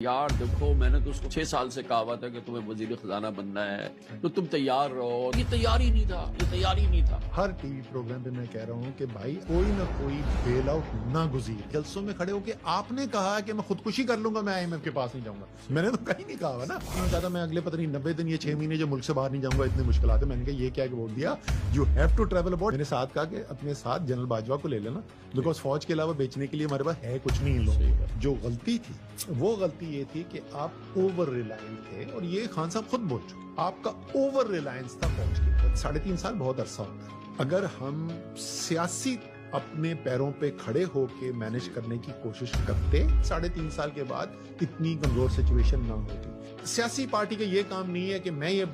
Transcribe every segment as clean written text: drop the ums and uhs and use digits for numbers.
یار دیکھو میں نے تو اس کو 6 سال سے کہا ہوا تھا کہ تمہیں وزیر خزانہ بننا ہے تو تم تیار رہو. یہ تیار ہی نہیں تھا. ہر ٹی وی پروگرام پہ میں کہہ رہا ہوں کہ بھائی کوئی نہ کوئی بیل آؤٹ نہ گزیر. جلسوں میں کھڑے ہو کے آپ نے کہا کہ میں خودکشی کر لوں گا, میں IMF کے پاس نہیں جاؤں گا. میں نے تو کہیں نہیں کہا نا. میں کہا تھا میں اگلے پتہ نہیں 90 دن یا 6 مہینے جو ملک سے باہر نہیں جاؤں گا, اتنے مشکلات ہیں. میں نے کہا یہ کیا بول دیا, you have to travel about. میں نے ساتھ کہا کہ اپنے ساتھ جنرل باجوہ کو لے لینا, بیکاز فوج کے علاوہ بیچنے کے لیے ہمارے پاس ہے کچھ نہیں. ان لوگوں جو غلطی تھی وہ غلطی یہ تھی کہ آپ اوور ریلائنٹ تھے, اور یہ خان صاحب خود بول چکے. آپ کا اوور ریلائنس تھا فوج کے اوپر. 3.5 سال بہت عرصہ ہوتا ہے. اگر ہم سیاسی اپنے پیروں پہ کھڑے ہو کے مینج کرنے کی کوشش کرتے, 3.5 سال کے بعد اتنی کمزور سچویشن نہ ہوتی. سیاسی پارٹی کا یہ کام نہیں ہے کہ میں یہ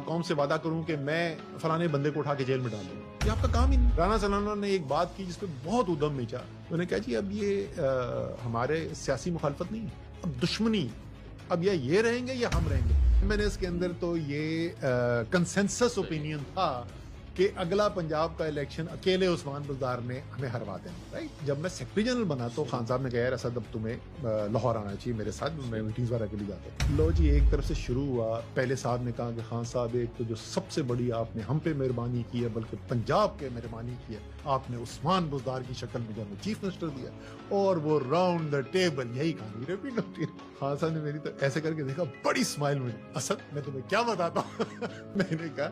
قوم سے وعدہ کروں کہ میں فلانے بندے کو اٹھا کے جیل میں ڈال دوں. یہ آپ کا کام ہی نہیں. رانا سلامہ نے ایک بات کی جس پہ بہت ادم مچا. انہوں نے کہا جی اب یہ ہمارے سیاسی مخالفت نہیں, اب دشمنی, اب یہ رہیں گے یا ہم رہیں گے. میں نے اس کے اندر تو یہ کنسنسس اوپینین تھا کہ اگلا پنجاب کا الیکشن اکیلے عثمان بزدار نے ہمیں ہروا دینا. رائٹ, جب میں سیکرٹری جنرل بنا تو خان صاحب نے کہا یار اسد اب تمہیں لاہور آنا چاہیے میرے ساتھ, میں میٹنگز وغیرہ کے لیے جاتا ہوں. لو جی, ایک طرف سے شروع ہوا. پہلے صاحب نے کہا کہ خان صاحب ایک تو جو سب سے بڑی آپ نے ہم پہ مہربانی کی ہے بلکہ پنجاب کے مہربانی کی ہے, آپ نے عثمان بزدار کی شکل میں جب چیف منسٹر دیا, اور وہ راؤنڈ دا ٹیبل یہی کہانی ریپیٹ ہوتی ہے. خان صاحب نے میری تو ایسے کر کے دیکھا, بڑی اسمائل ہوئی. اسد میں تمہیں کیا بتاتا ہوں. میں نے کہا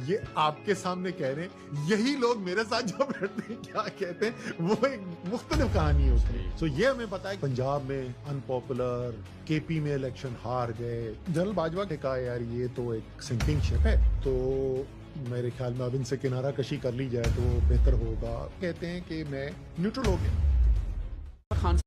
یہ آپ کے سامنے کہہ رہے ہیں, یہی لوگ میرے ساتھ جو بیٹھتے ہیں کیا کہتے ہیں, وہ ایک مختلف کہانی ہوتی ہے. سو یہ ہمیں پتا ہے پنجاب میں ان پاپولر, KP میں الیکشن ہار گئے. جنرل باجوہ نے کہا یار یہ تو ایک سنکنگ شپ ہے, تو میرے خیال میں اب ان سے کنارہ کشی کر لی جائے تو بہتر ہوگا. کہتے ہیں کہ میں نیوٹرل ہو گیا. خان